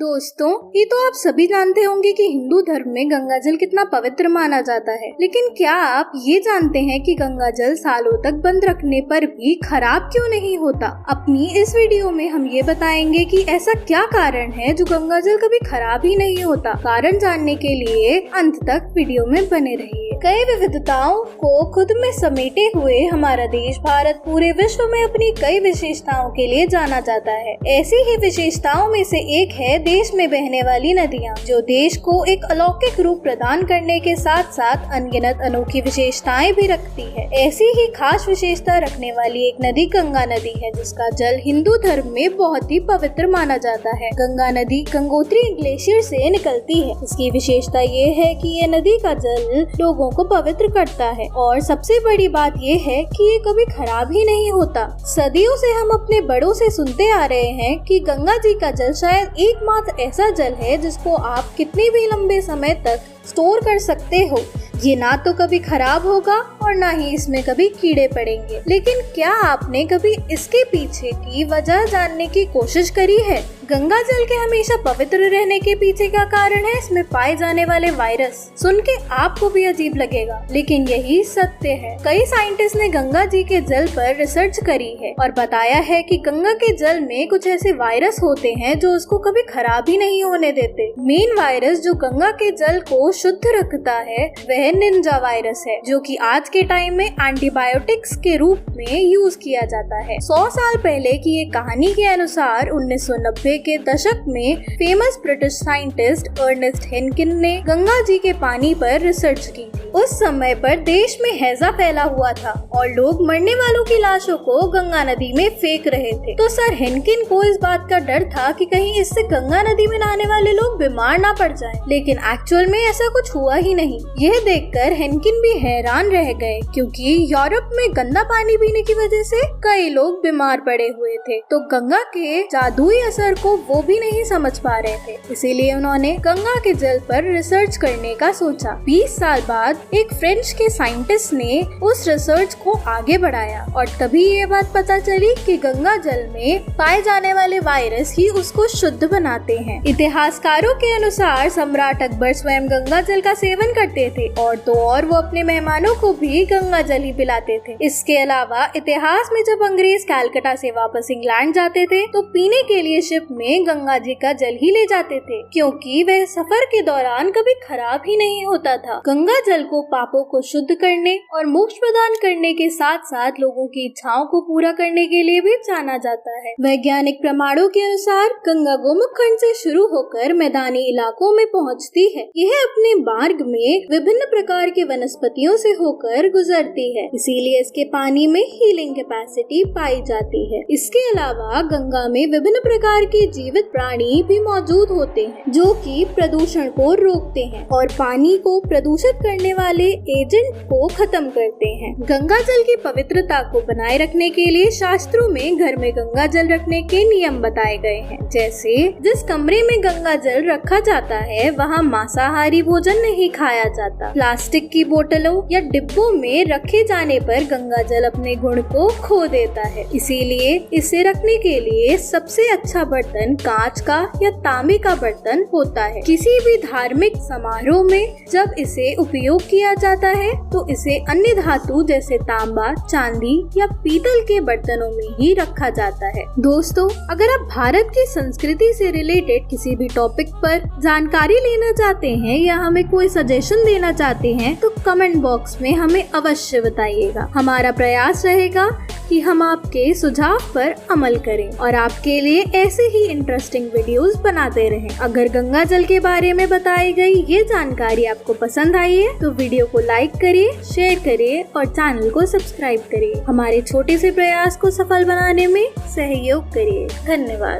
दोस्तों, ये तो आप सभी जानते होंगे कि हिंदू धर्म में गंगा जल कितना पवित्र माना जाता है। लेकिन क्या आप ये जानते हैं कि गंगा जल सालों तक बंद रखने पर भी खराब क्यों नहीं होता? अपनी इस वीडियो में हम ये बताएंगे कि ऐसा क्या कारण है जो गंगा जल कभी खराब ही नहीं होता। कारण जानने के लिए अंत तक वीडियो में बने रहिए। कई विविधताओं को खुद में समेटे हुए हमारा देश भारत पूरे विश्व में अपनी कई विशेषताओं के लिए जाना जाता है। ऐसी ही विशेषताओं में से एक है देश में बहने वाली नदियाँ, जो देश को एक अलौकिक रूप प्रदान करने के साथ साथ अनगिनत अनोखी विशेषताएं भी रखती है। ऐसी ही खास विशेषता रखने वाली एक नदी गंगा नदी है, जिसका जल हिंदू धर्म में बहुत ही पवित्र माना जाता है। गंगा नदी गंगोत्री ग्लेशियर से निकलती है। इसकी विशेषता ये है कि ये नदी का जल लोगों को पवित्र करता है और सबसे बड़ी बात ये है कि ये कभी खराब ही नहीं होता। सदियों से हम अपने बड़ों से सुनते आ रहे हैं कि गंगा जी का जल शायद एकमात्र ऐसा जल है जिसको आप कितने भी लंबे समय तक स्टोर कर सकते हो। ये ना तो कभी खराब होगा और ना ही इसमें कभी कीड़े पड़ेंगे। लेकिन क्या आपने कभी इसके पीछे की वजह जानने की कोशिश करी है? गंगा जल के हमेशा पवित्र रहने के पीछे का कारण है इसमें पाए जाने वाले वायरस। सुन के आपको भी अजीब लगेगा, लेकिन यही सत्य है। कई साइंटिस्ट ने गंगा जी के जल पर रिसर्च करी है और बताया है कि गंगा के जल में कुछ ऐसे वायरस होते हैं जो उसको कभी खराब ही नहीं होने देते। मेन वायरस जो गंगा के जल को शुद्ध रखता है वह निंजा वायरस है, जो कि आज के टाइम में एंटीबायोटिक्स के रूप में यूज किया जाता है। 100 साल पहले की ये कहानी के अनुसार 1990 के दशक में फेमस ब्रिटिश साइंटिस्ट अर्नेस्ट हेनकिन ने गंगा जी के पानी पर रिसर्च की थी। उस समय पर देश में हैजा फैला हुआ था और लोग मरने वालों की लाशों को गंगा नदी में फेंक रहे थे। तो सर हेनकिन को इस बात का डर था कि कहीं इससे गंगा नदी में नहाने वाले लोग बीमार ना पड़ जाएं। लेकिन एक्चुअल में ऐसा कुछ हुआ ही नहीं। यह देखकर हेनकिन भी हैरान रह गए, क्योंकि यूरोप में गंदा पानी पीने की वजह से कई लोग बीमार पड़े हुए थे। तो गंगा के जादुई असर को वो भी नहीं समझ पा रहे थे। इसीलिए उन्होंने गंगा के जल पर रिसर्च करने का सोचा। 20 साल बाद एक फ्रेंच के साइंटिस्ट ने उस रिसर्च को आगे बढ़ाया और तभी ये बात पता चली कि गंगा जल में पाए जाने वाले वायरस ही उसको शुद्ध बनाते हैं। इतिहासकारों के अनुसार सम्राट अकबर स्वयं गंगा जल का सेवन करते थे और तो और वो अपने मेहमानों को भी गंगा जल ही पिलाते थे। इसके अलावा इतिहास में जब अंग्रेज कलकत्ता से वापस इंग्लैंड जाते थे तो पीने के लिए शिप में गंगा जी का जल ही ले जाते थे, क्योंकि वह सफर के दौरान कभी खराब ही नहीं होता था। गंगा जल को पापों को शुद्ध करने और मोक्ष प्रदान करने के साथ साथ लोगों की इच्छाओं को पूरा करने के लिए भी जाना जाता है। वैज्ञानिक प्रमाणों के अनुसार गंगा गोमुख खंड से शुरू होकर मैदानी इलाकों में पहुंचती है। यह अपने मार्ग में विभिन्न प्रकार के वनस्पतियों से होकर गुजरती है, इसीलिए इसके पानी में हीलिंग कैपेसिटी पाई जाती है। इसके अलावा गंगा में विभिन्न प्रकार के जीवित प्राणी भी मौजूद होते हैं, जो कि प्रदूषण को रोकते हैं और पानी को प्रदूषित करने वाले एजेंट को खत्म करते हैं। गंगा जल की पवित्रता को बनाए रखने के लिए शास्त्रों में घर में गंगा जल रखने के नियम बताए गए हैं। जैसे जिस कमरे में गंगा जल रखा जाता है वहाँ मांसाहारी भोजन नहीं खाया जाता। प्लास्टिक की बोतलों या डिब्बों में रखे जाने पर गंगा जल अपने गुण को खो देता है, इसीलिए इसे रखने के लिए सबसे अच्छा बर्तन कांच का या तांबे का बर्तन होता है। किसी भी धार्मिक समारोह में जब इसे उपयोग किया जाता है तो इसे अन्य धातु जैसे तांबा, चांदी या पीतल के बर्तनों में ही रखा जाता है। दोस्तों, अगर आप भारत की संस्कृति से रिलेटेड किसी भी टॉपिक पर जानकारी लेना चाहते हैं या हमें कोई सजेशन देना चाहते हैं तो कमेंट बॉक्स में हमें अवश्य बताइएगा। हमारा प्रयास रहेगा कि हम आपके सुझाव पर अमल करें और आपके लिए ऐसे ही इंटरेस्टिंग वीडियोस बनाते रहें। अगर गंगा जल के बारे में बताई गई ये जानकारी आपको पसंद आई है तो वीडियो को लाइक करिए, शेयर करिए और चैनल को सब्सक्राइब करिए। हमारे छोटे से प्रयास को सफल बनाने में सहयोग करिए। धन्यवाद।